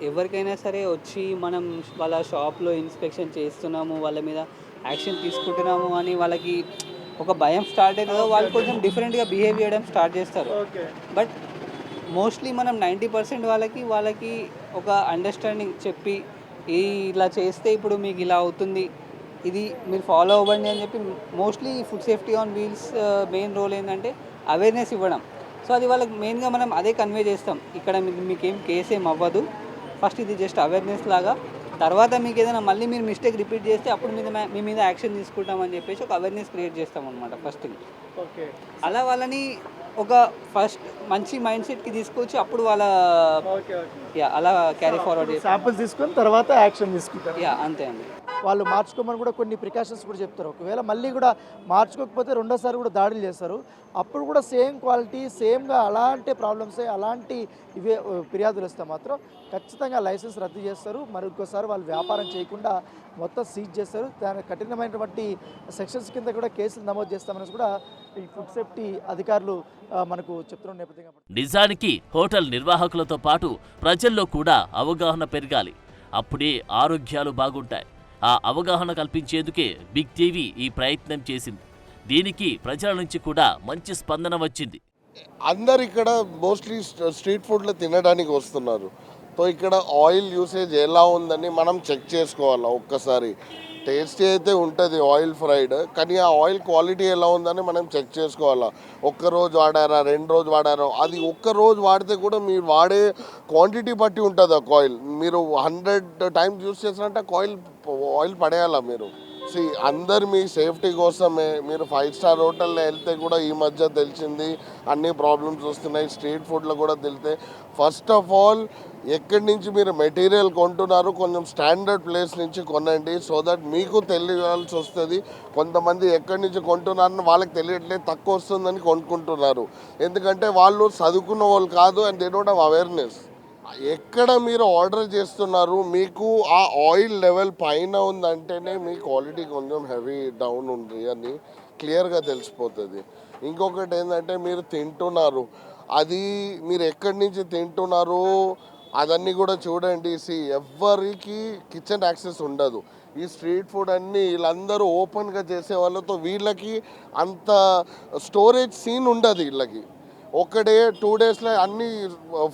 ఎవరికైనా సరే వచ్చి మనం వాళ్ళ షాప్లో ఇన్స్పెక్షన్ చేస్తున్నాము, వాళ్ళ మీద యాక్షన్ తీసుకుంటున్నాము అని వాళ్ళకి ఒక భయం స్టార్ట్ అవుతుందో వాళ్ళు కొంచెం డిఫరెంట్గా బిహేవ్ చేయడం స్టార్ట్ చేస్తారు. బట్ మోస్ట్లీ మనం 90% వాళ్ళకి ఒక అండర్స్టాండింగ్ చెప్పి ఇలా చేస్తే ఇప్పుడు మీకు ఇలా అవుతుంది, ఇది మీరు ఫాలో అవ్వండి అని చెప్పి mostly food safety on wheels main role ఏంటంటే అవేర్నెస్ ఇవ్వడం. సో అది వాళ్ళకి మెయిన్గా మనం అదే కన్వే చేస్తాం. ఇక్కడ మీకేం కేసు ఏం అవ్వదు, ఫస్ట్ ఇది జస్ట్ అవేర్నెస్ లాగా, తర్వాత మీకు ఏదైనా మళ్ళీ మీరు మిస్టేక్ రిపీట్ చేస్తే అప్పుడు మీ మీద యాక్షన్ తీసుకుంటామని చెప్పేసి ఒక అవేర్నెస్ క్రియేట్ చేస్తాం అనమాట ఫస్ట్. అలా వాళ్ళని ఒక ఫస్ట్ మంచి మైండ్ సెట్కి తీసుకొచ్చి అప్పుడు వాళ్ళ అలా క్యారీ ఫార్వర్డ్ చేసి శాంపుల్స్ తీసుకొని తర్వాత యాక్షన్ తీసుకుంటారు. అంతే అండి. వాళ్ళు మార్చుకోమని కూడా కొన్ని ప్రికాషన్స్ కూడా చెప్తారు. ఒకవేళ మళ్ళీ కూడా మార్చుకోకపోతే రెండోసారి కూడా దాడులు చేస్తారు. అప్పుడు కూడా సేమ్ క్వాలిటీ సేమ్గా అలాంటి ప్రాబ్లమ్సే అలాంటి ఇవే ఫిర్యాదులు వస్తే మాత్రం ఖచ్చితంగా లైసెన్స్ రద్దు చేస్తారు. మరి ఇంకోసారి వాళ్ళు వ్యాపారం చేయకుండా మొత్తం సీజ్ చేస్తారు. దాని కఠినమైనటువంటి సెక్షన్స్ కింద కూడా కేసులు నమోదు చేస్తామని కూడా ఈ ఫుడ్ సేఫ్టీ అధికారులు మనకు చెప్తున్న నేపథ్యంగా. నిజానికి హోటల్ నిర్వాహకులతో పాటు ప్రజల్లో కూడా అవగాహన పెరగాలి. అప్పుడే ఆరోగ్యాలు బాగుంటాయి. ఆ అవగాహన కల్పించేందుకే బిగ్ టీవీ ఈ ప్రయత్నం చేసింది. దీనికి ప్రజల నుంచి కూడా మంచి స్పందన వచ్చింది. అందరు ఇక్కడ మోస్ట్లీ స్ట్రీట్ ఫుడ్లో తినడానికి వస్తున్నారు. సో ఇక్కడ ఆయిల్ యూసేజ్ ఎలా ఉందని మనం చెక్ చేసుకోవాలి. ఒక్కసారి టేస్టీ అయితే ఉంటుంది ఆయిల్ ఫ్రైడ్, కానీ ఆ ఆయిల్ క్వాలిటీ ఎలా ఉందని మనం చెక్ చేసుకోవాలా. ఒక్కరోజు వాడారా, 2 రోజు వాడారా, అది ఒక్కరోజు వాడితే కూడా మీరు వాడే క్వాంటిటీ బట్టి ఉంటుంది ఆ ఆయిల్. మీరు 100 టైమ్స్ యూస్ చేసినట్టే ఆయిల్ పడేయాలా మీరు. అందరు మీ సేఫ్టీ కోసమే మీరు 5 స్టార్ హోటల్లో వెళ్తే కూడా ఈ మధ్య తెలిసింది అన్ని ప్రాబ్లమ్స్ వస్తున్నాయి. స్ట్రీట్ ఫుడ్లో కూడా తెలితే ఫస్ట్ ఆఫ్ ఆల్ ఎక్కడి నుంచి మీరు మెటీరియల్ కొంటున్నారు కొంచెం స్టాండర్డ్ ప్లేస్ నుంచి కొనండి. సో దట్ మీకు తెలియాల్సి వస్తుంది. కొంతమంది ఎక్కడి నుంచి కొంటున్నారని వాళ్ళకి తెలియట్లేదు, తక్కువ వస్తుందని కొనుక్కుంటున్నారు. ఎందుకంటే వాళ్ళు చదువుకున్న వాళ్ళు కాదు and they don't have awareness. ఎక్కడ మీరు ఆర్డర్ చేస్తున్నారు మీకు ఆ ఆయిల్ లెవెల్ పైన ఉందంటేనే మీ క్వాలిటీ కొంచెం హెవీ డౌన్ ఉంది అని క్లియర్గా తెలిసిపోతుంది. ఇంకొకటి ఏంటంటే మీరు తింటున్నారు, అది మీరు ఎక్కడి నుంచి తింటున్నారు అదన్నీ కూడా చూడండి. ఎవరికి కిచెన్ యాక్సెస్ ఉండదు. ఈ స్ట్రీట్ ఫుడ్ అన్నీ వీళ్ళందరూ ఓపెన్గా చేసే వాళ్ళతో వీళ్ళకి అంత స్టోరేజ్ సీన్ ఉండదు. వీళ్ళకి ఒక్కడే 2 డేస్లో అన్ని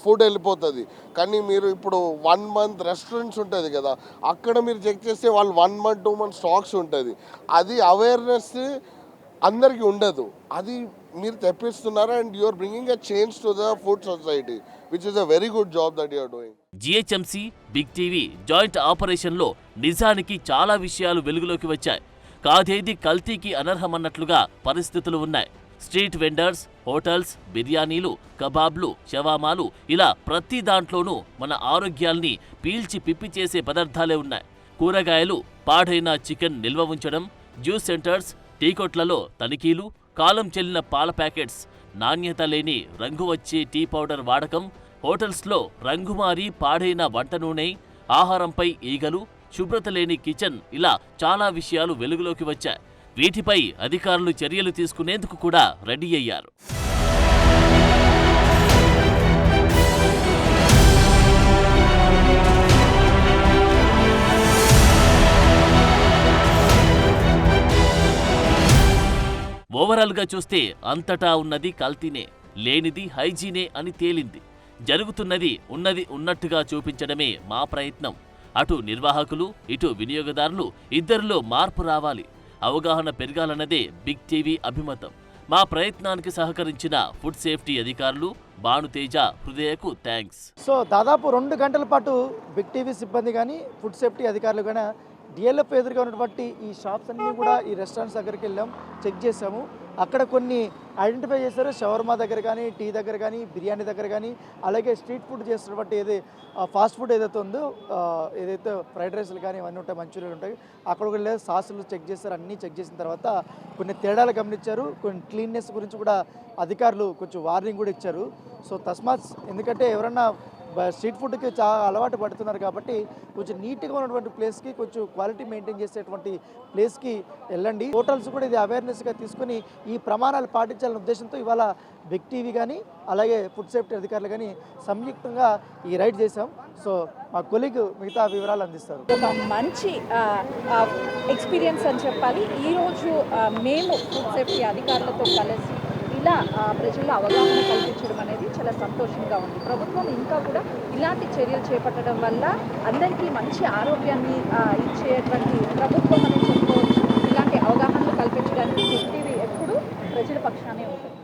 ఫుడ్ వెళ్ళిపోతుంది. కానీ మీరు ఇప్పుడు 1 మంత్ రెస్టారెంట్స్ ఉంటుంది కదా, అక్కడ మీరు చెక్ చేస్తే వాళ్ళు 1 మంత్ 2 మంత్ స్టాక్స్ ఉంటుంది. అది అవేర్నెస్ అందరికీ ఉండదు. అది మీరు తెప్పిస్తున్నారు and you are bringing a change to the food society which is a very good job that you are doing. GHMC big TV joint ఆపరేషన్లో నిజానికి చాలా విషయాలు వెలుగులోకి వచ్చాయి. కాదేది కల్తీకి అనర్హమన్నట్లుగా పరిస్థితులు ఉన్నాయి. స్ట్రీట్ వెండర్స్, హోటల్స్, బిర్యానీలు, కబాబ్లు, షవామాలు ఇలా ప్రతి దాంట్లోనూ మన ఆరోగ్యాల్ని పీల్చి పిప్పి చేసే పదార్థాలే ఉన్నాయి. కూరగాయలు, పాడైన చికెన్ నిల్వ ఉంచడం, జ్యూస్ సెంటర్స్, టీ కొట్లలో తనిఖీలు, కాలం చెల్లిన పాల ప్యాకెట్స్, నాణ్యత లేని రంగు వచ్చే టీ పౌడర్ వాడకం, హోటల్స్లో రంగుమారి పాడైన వంట నూనె, ఆహారంపై ఈగలు, శుభ్రత లేని కిచెన్ ఇలా చాలా విషయాలు వెలుగులోకి వచ్చాయి. వీటిపై అధికారులు చర్యలు తీసుకునేందుకు కూడా రెడీ అయ్యారు. ఓవరాల్గా చూస్తే అంతటా ఉన్నది కల్తీనే, లేనిది హైజీనే అని తేలింది. జరుగుతున్నది ఉన్నది ఉన్నట్టుగా చూపించడమే మా ప్రయత్నం. అటు నిర్వాహకులు, ఇటు వినియోగదారులు ఇద్దరిలో మార్పు రావాలి. అవగాహన పెరగాలన్నదే బిగ్ టీవీ అభిమతం. మా ప్రయత్నానికి సహకరించిన ఫుడ్ సేఫ్టీ అధికారులు భానుతేజ, హృదయకు థ్యాంక్స్. సో దాదాపు 2 గంటల పాటు బిగ్ టీవీ సిబ్బంది కానీ ఫుడ్ సేఫ్టీ అధికారులు కానీ డిఎల్ఎఫ్ ఎదురుగా ఉన్నటువంటి ఈ షాప్స్ అన్నీ కూడా ఈ రెస్టారెంట్స్ దగ్గరికి వెళ్ళాం, చెక్ చేసాము. అక్కడ కొన్ని ఐడెంటిఫై చేశారు. షవర్మా దగ్గర కానీ, టీ దగ్గర కానీ, బిర్యానీ దగ్గర కానీ, అలాగే స్ట్రీట్ ఫుడ్ చేస్తున్నటువంటి ఫాస్ట్ ఫుడ్ ఏదైతే ఉందో, ఏదైతే ఫ్రైడ్ రైస్లు కానీ ఇవన్నీ ఉంటాయి, మంచూరియలు ఉంటాయి, అక్కడ కూడా సాసులు చెక్ చేశారు. అన్నీ చెక్ చేసిన తర్వాత కొన్ని తేడాలు గమనించారు. కొన్ని క్లీన్నెస్ గురించి కూడా అధికారులు కొంచెం వార్నింగ్ కూడా ఇచ్చారు. సో తస్మాత్, ఎందుకంటే ఎవరన్నా స్ట్రీట్ ఫుడ్కి చాలా అలవాటు పడుతున్నారు కాబట్టి కొంచెం నీట్గా ఉన్నటువంటి ప్లేస్కి, కొంచెం క్వాలిటీ మెయింటైన్ చేసేటువంటి ప్లేస్కి వెళ్ళండి. హోటల్స్ కూడా ఇది అవేర్నెస్గా తీసుకొని ఈ ప్రమాణాలు పాటించాలనే ఉద్దేశంతో ఇవాళ బిగ్ టీవీ కానీ అలాగే ఫుడ్ సేఫ్టీ అధికారులు కానీ సంయుక్తంగా ఈ రైడ్ చేశాం. సో మా కొలీగ్ మిగతా వివరాలు అందిస్తారు. ఒక మంచి ఎక్స్పీరియన్స్ అని చెప్పాలి. ఈరోజు మేము ఫుడ్ సేఫ్టీ అధికారులతో కలిసి ఇలా ప్రజల్లో అవగాహన కల్పించడం అనేది చాలా సంతోషంగా ఉంది. ప్రభుత్వం ఇంకా కూడా ఇలాంటి చర్యలు చేపట్టడం వల్ల అందరికీ మంచి ఆరోగ్యాన్ని ఇచ్చేటువంటి ప్రభుత్వం అని చెప్పుకోవచ్చు. ఇలాంటి అవగాహనలు కల్పించడానికి బిగ్ టీవీ ఎప్పుడూ ప్రజల పక్షానే ఉంటుంది.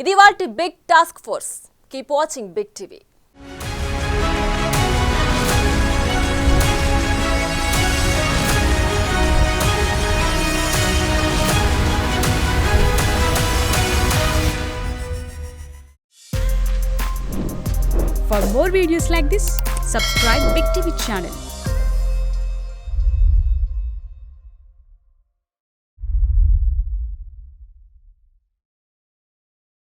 ఇది వాటి big task force. Keep watching big TV. For more videos like this, subscribe Big TV channel.